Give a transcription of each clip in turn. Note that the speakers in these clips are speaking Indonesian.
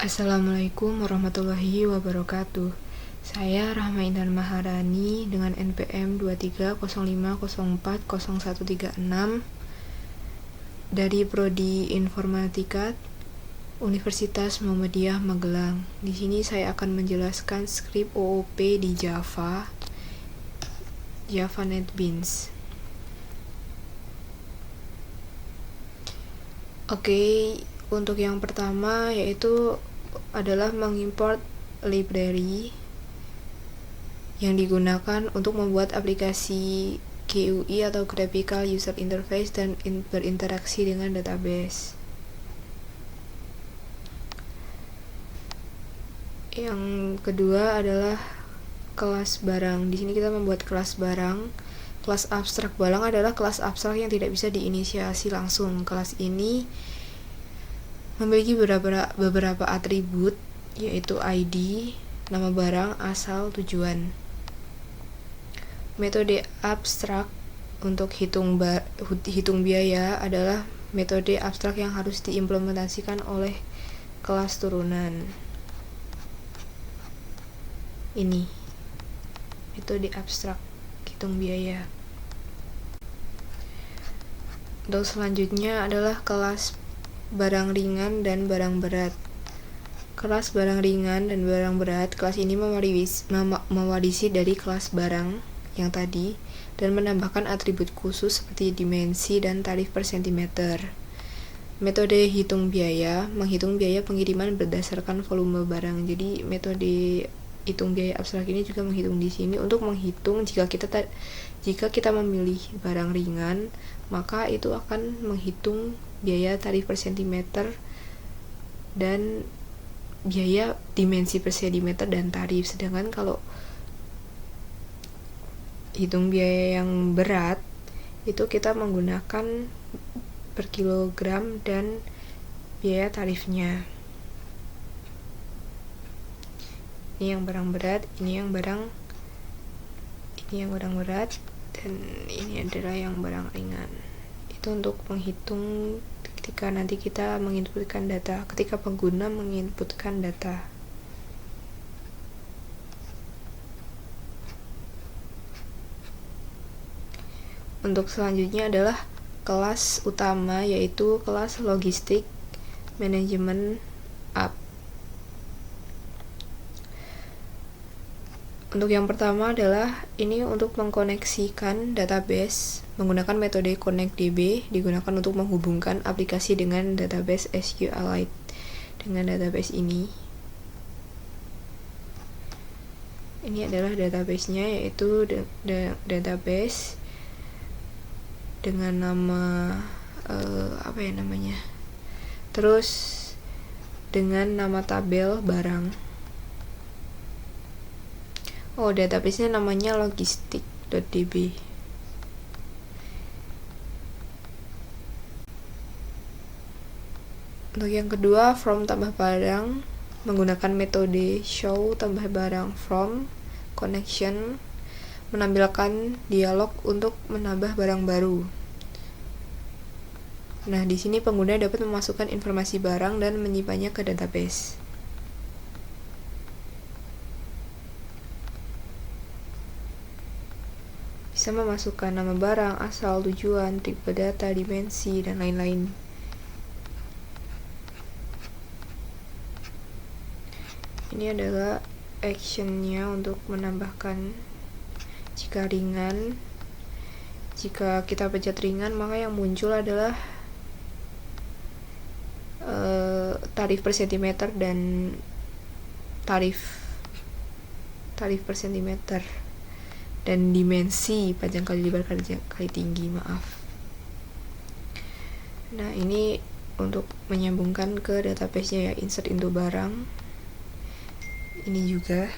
Assalamualaikum warahmatullahi wabarakatuh. Saya Rahma Intan Maharani dengan NPM 2305040136 dari Prodi Informatika Universitas Muhammadiyah Magelang. Di sini saya akan menjelaskan skrip OOP di Java NetBeans. Oke, untuk yang pertama yaitu adalah mengimport library yang digunakan untuk membuat aplikasi GUI atau Graphical User Interface dan berinteraksi dengan database. Yang kedua adalah kelas barang. Di sini kita membuat kelas barang. Kelas abstrak barang adalah kelas abstrak yang tidak bisa diinisiasi langsung. Kelas ini memiliki beberapa atribut, yaitu ID, nama barang, asal, tujuan. Metode abstrak untuk hitung biaya adalah metode abstrak yang harus diimplementasikan oleh kelas turunan. Ini metode abstrak hitung biaya. Untuk selanjutnya adalah kelas barang ringan dan barang berat. Kelas barang ringan dan barang berat, kelas ini mewarisi dari kelas barang yang tadi dan menambahkan atribut khusus seperti dimensi dan tarif per sentimeter. Metode hitung biaya, menghitung biaya pengiriman berdasarkan volume barang. Jadi metode hitung biaya abstrak ini juga menghitung di sini untuk menghitung jika kita memilih barang ringan, maka itu akan menghitung biaya tarif per sentimeter dan biaya dimensi per sentimeter dan tarif. Sedangkan kalau hitung biaya yang berat itu kita menggunakan per kilogram dan biaya tarifnya. Ini yang barang berat, ini yang barang berat, dan ini adalah yang barang ringan. Itu untuk menghitung ketika nanti kita menginputkan data, ketika pengguna menginputkan data. Untuk selanjutnya adalah kelas utama, yaitu kelas logistik manajemen app. Untuk yang pertama adalah ini untuk mengkoneksikan database menggunakan metode ConnectDB, digunakan untuk menghubungkan aplikasi dengan database SQLite dengan database ini. Ini adalah database-nya, yaitu database dengan nama terus dengan nama tabel barang. Database-nya namanya logistik.db. Untuk yang kedua, from tambah barang menggunakan metode show tambah barang from connection, menampilkan dialog untuk menambah barang baru. Nah, di sini pengguna dapat memasukkan informasi barang dan menyimpannya ke database. Bisa memasukkan nama barang, asal, tujuan, tipe data, dimensi, dan lain-lain. Ini adalah action-nya untuk menambahkan jika ringan. Jika kita pencet ringan, maka yang muncul adalah tarif per sentimeter dan tarif per sentimeter dan dimensi panjang kali lebar kali tinggi, Nah, ini untuk menyambungkan ke database-nya, ya, insert into barang. Ini juga.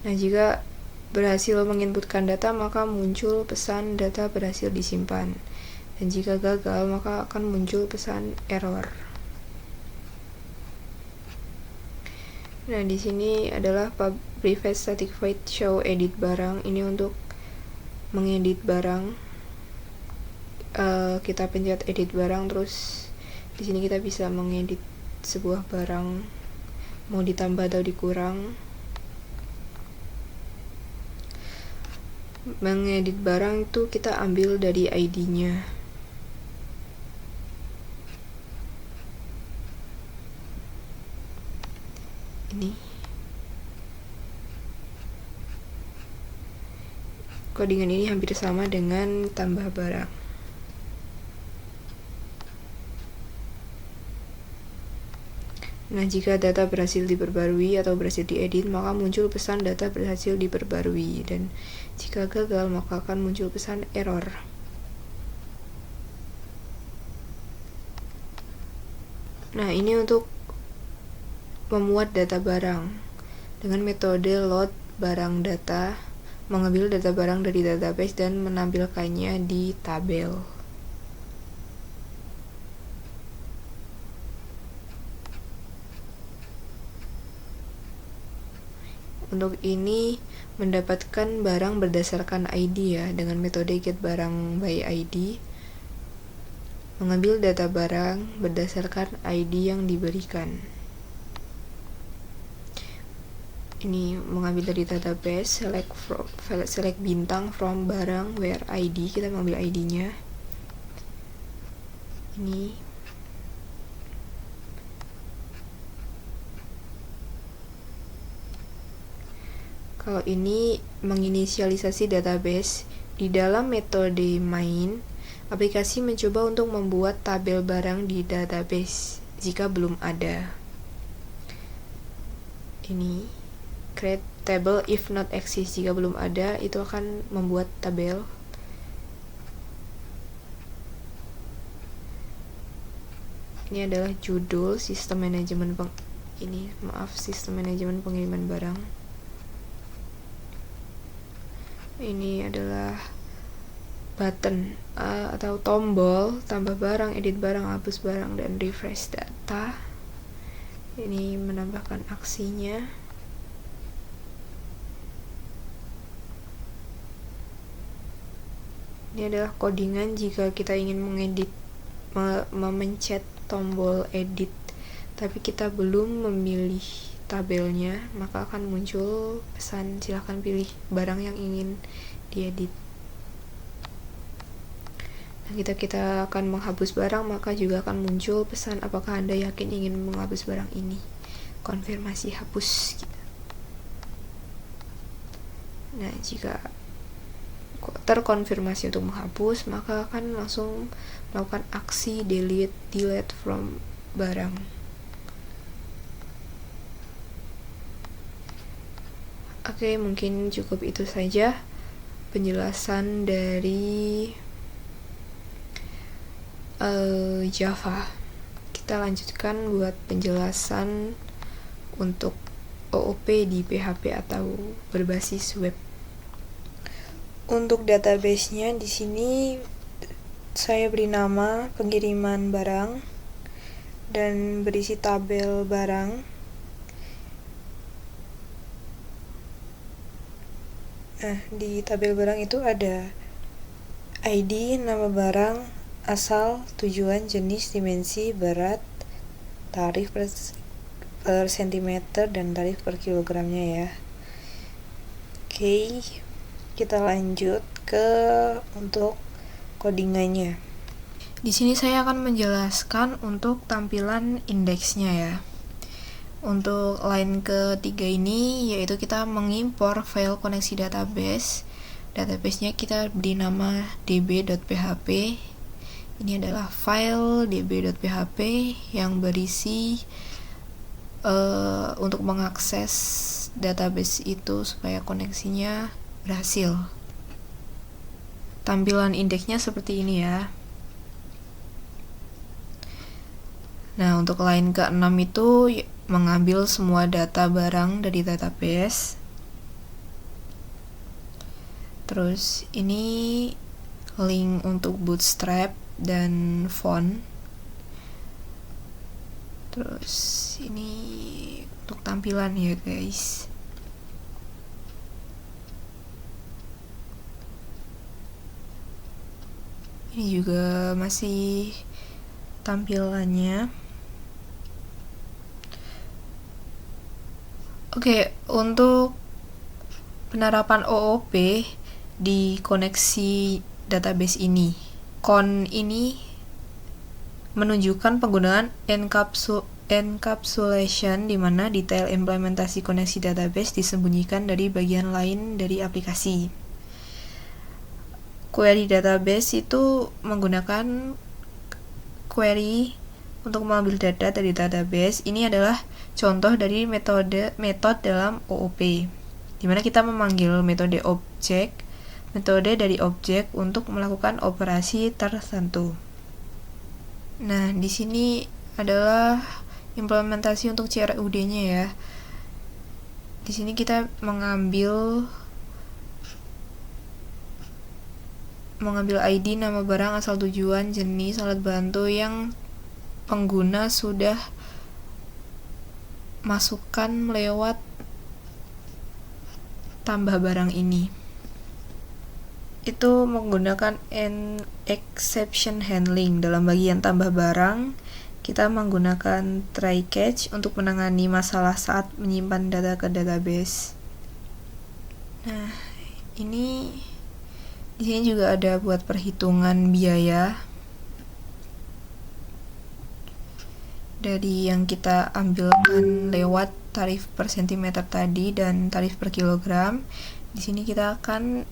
Nah, jika berhasil menginputkan data, maka muncul pesan data berhasil disimpan. Dan jika gagal, maka akan muncul pesan error. Nah, di sini adalah private static void show edit barang. Ini untuk mengedit barang. Kita pencet edit barang, terus di sini kita bisa mengedit sebuah barang, mau ditambah atau dikurang. Mengedit barang itu kita ambil dari ID-nya. Ini codingan ini hampir sama dengan tambah barang. Nah, jika data berhasil diperbarui atau berhasil diedit, maka muncul pesan data berhasil diperbarui, dan jika gagal, maka akan muncul pesan error. Nah, ini untuk memuat data barang dengan metode load barang data, mengambil data barang dari database dan menampilkannya di tabel. Untuk ini mendapatkan barang berdasarkan ID ya, dengan metode get barang by ID. Mengambil data barang berdasarkan ID yang diberikan. Ini mengambil dari database, select bintang from barang where ID, kita mengambil ID-nya. Ini kalau ini menginisialisasi database. Di dalam metode main, aplikasi mencoba untuk membuat tabel barang di database jika belum ada. Ini create table if not exist, jika belum ada itu akan membuat tabel. Ini adalah judul sistem manajemen sistem manajemen pengiriman barang. Ini adalah button atau tombol tambah barang, edit barang, hapus barang, dan refresh data. Ini menambahkan aksinya. Ini adalah codingan jika kita ingin mengedit, memencet tombol edit, tapi kita belum memilih tabelnya, maka akan muncul pesan silakan pilih barang yang ingin diedit. Nah, kita akan menghapus barang, maka juga akan muncul pesan apakah Anda yakin ingin menghapus barang ini, konfirmasi hapus gitu. Nah, jika terkonfirmasi untuk menghapus, maka akan langsung melakukan aksi delete from barang. Oke, mungkin cukup itu saja penjelasan dari Java. Kita lanjutkan buat penjelasan untuk OOP di PHP atau berbasis web. Untuk database-nya di sini saya beri nama pengiriman barang dan berisi tabel barang. Di tabel barang itu ada ID, nama barang, asal, tujuan, jenis, dimensi, berat, tarif per sentimeter, dan tarif per kilogramnya ya. Oke, kita lanjut ke untuk codingannya. Di sini saya akan menjelaskan untuk tampilan indeksnya ya. Untuk line ketiga ini yaitu kita mengimpor file koneksi database. Database-nya kita beri nama db.php. Ini adalah file db.php yang berisi untuk mengakses database itu supaya koneksinya berhasil. Tampilan indeksnya seperti ini ya. Nah, untuk line ke-6 itu mengambil semua data barang dari database. Terus ini link untuk bootstrap dan font. Terus ini untuk tampilan ya guys. Ini juga masih tampilannya. Oke, untuk penerapan OOP di koneksi database ini. Con ini menunjukkan penggunaan encapsulation di mana detail implementasi koneksi database disembunyikan dari bagian lain dari aplikasi. Query database itu menggunakan query untuk mengambil data dari database. Ini adalah contoh dari metode dalam OOP, di mana kita memanggil metode dari objek untuk melakukan operasi tertentu. Nah, di sini adalah implementasi untuk CRUD-nya ya. Di sini kita mengambil ID, nama barang, asal tujuan, jenis, alat bantu yang pengguna sudah masukkan lewat tambah barang ini. Itu menggunakan exception handling. Dalam bagian tambah barang, kita menggunakan try catch untuk menangani masalah saat menyimpan data ke database. Nah, ini di sini juga ada buat perhitungan biaya dari yang kita ambilkan lewat tarif per sentimeter tadi dan tarif per kilogram. Di sini kita akan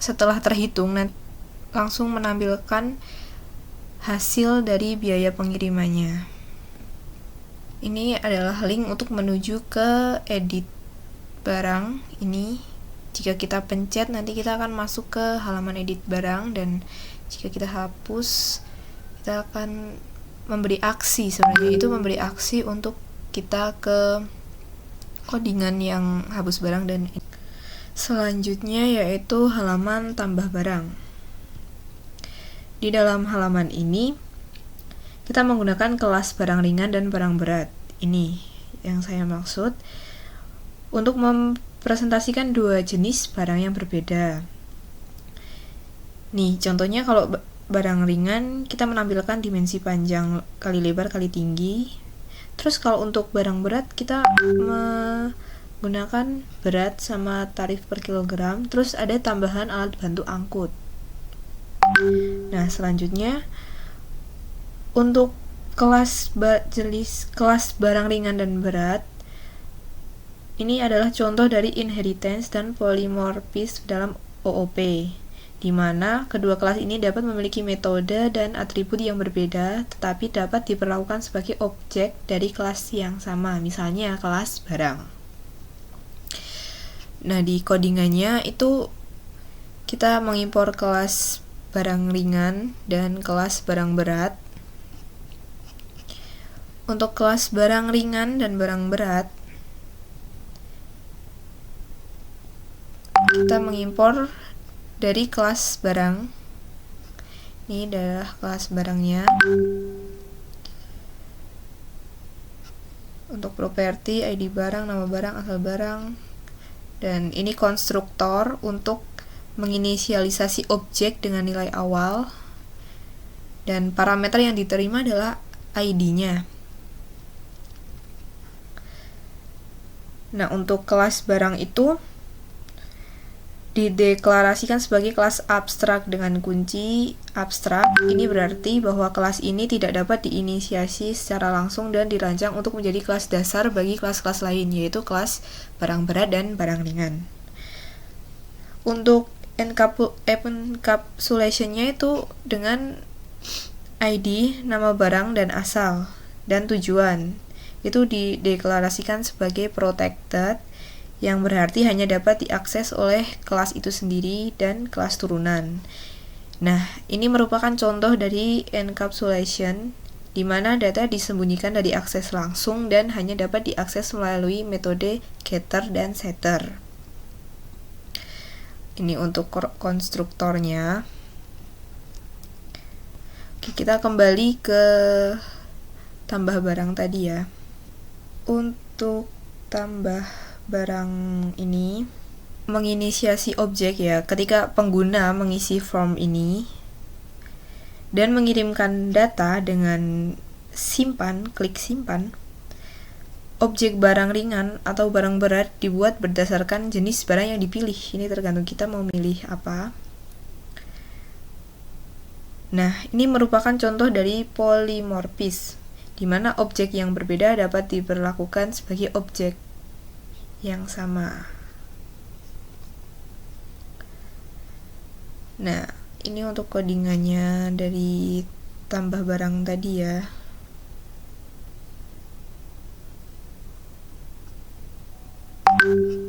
setelah terhitung langsung menampilkan hasil dari biaya pengirimannya. Ini adalah link untuk menuju ke edit barang ini. Jika kita pencet, nanti kita akan masuk ke halaman edit barang, dan jika kita hapus, kita akan memberi aksi. Sebenarnya itu memberi aksi untuk kita ke codingan yang hapus barang dan selanjutnya yaitu halaman tambah barang. Di dalam halaman ini kita menggunakan kelas barang ringan dan barang berat. Ini yang saya maksud untuk mempresentasikan dua jenis barang yang berbeda. Nih, contohnya kalau barang ringan kita menampilkan dimensi panjang kali lebar kali tinggi. Terus kalau untuk barang berat kita menggunakan berat sama tarif per kilogram, terus ada tambahan alat bantu angkut. Nah, selanjutnya untuk kelas barang ringan dan berat, ini adalah contoh dari inheritance dan polymorphism dalam OOP, di mana kedua kelas ini dapat memiliki metode dan atribut yang berbeda, tetapi dapat diperlakukan sebagai objek dari kelas yang sama, misalnya kelas barang. Nah, di codingannya itu kita mengimpor kelas barang ringan dan kelas barang berat. Untuk kelas barang ringan dan barang berat, kita mengimpor dari kelas barang. Ini adalah kelas barangnya. Untuk properti, ID barang, nama barang, asal barang. Dan ini konstruktor untuk menginisialisasi objek dengan nilai awal. Dan parameter yang diterima adalah ID-nya. Nah, untuk kelas barang itu dideklarasikan sebagai kelas abstrak dengan kunci abstrak. Ini berarti bahwa kelas ini tidak dapat diinisiasi secara langsung dan dirancang untuk menjadi kelas dasar bagi kelas-kelas lain, yaitu kelas barang berat dan barang ringan. Untuk encapsulation-nya itu dengan ID, nama barang dan asal, dan tujuan. Itu dideklarasikan sebagai protected, yang berarti hanya dapat diakses oleh kelas itu sendiri dan kelas turunan. Nah, ini merupakan contoh dari encapsulation, di mana data disembunyikan dari akses langsung dan hanya dapat diakses melalui metode getter dan setter. Ini untuk konstruktornya. Oke, kita kembali ke tambah barang tadi ya. Untuk tambah barang ini menginisiasi objek ya, ketika pengguna mengisi form ini, dan mengirimkan data dengan klik simpan, objek barang ringan atau barang berat dibuat berdasarkan jenis barang yang dipilih. Ini tergantung kita mau milih apa. Nah, ini merupakan contoh dari polimorfis, di mana objek yang berbeda dapat diperlakukan sebagai objek yang sama. Nah, ini untuk codingannya dari tambah barang tadi ya.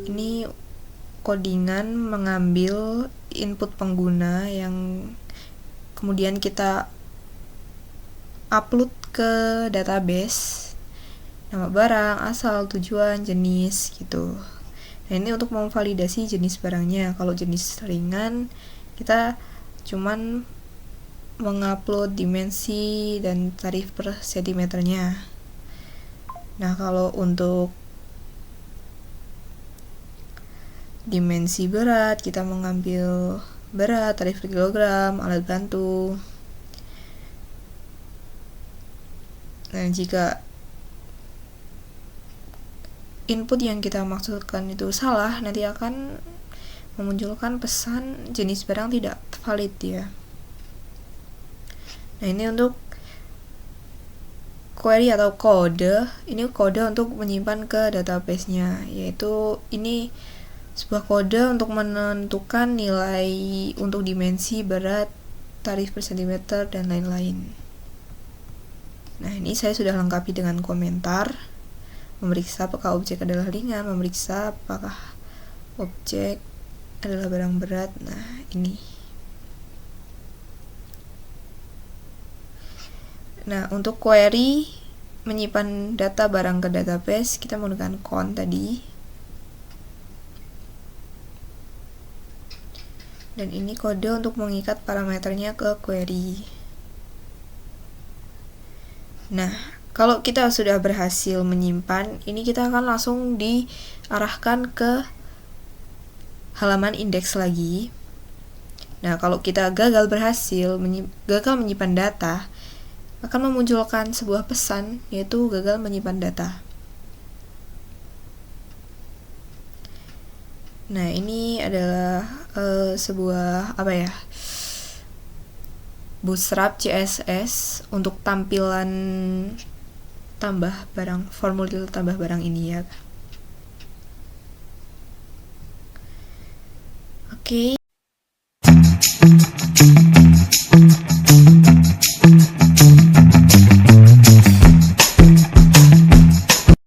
Ini codingan mengambil input pengguna yang kemudian kita upload ke database, nama barang, asal, tujuan, jenis gitu. Nah, ini untuk memvalidasi jenis barangnya. Kalau jenis ringan, kita cuman mengupload dimensi dan tarif per sentimeternya. Nah, kalau untuk dimensi berat, kita mengambil berat, tarif per kilogram, alat bantu. Nah, jika input yang kita maksudkan itu salah, nanti akan memunculkan pesan jenis barang tidak valid ya. Nah, ini untuk query atau kode. Ini kode untuk menyimpan ke database-nya, yaitu ini sebuah kode untuk menentukan nilai untuk dimensi, berat, tarif per sentimeter, dan lain-lain. Nah, ini saya sudah lengkapi dengan komentar, memeriksa apakah objek adalah ringan, memeriksa apakah objek adalah barang berat. Nah, ini. Nah, untuk query menyimpan data barang ke database, kita menggunakan count tadi. Dan ini kode untuk mengikat parameternya ke query. Nah, kalau kita sudah berhasil menyimpan, ini kita akan langsung diarahkan ke halaman indeks lagi. Nah, kalau kita gagal menyimpan data, akan memunculkan sebuah pesan, yaitu gagal menyimpan data. Nah, ini adalah sebuah Bootstrap CSS untuk tampilan formulir tambah barang ini ya. Oke.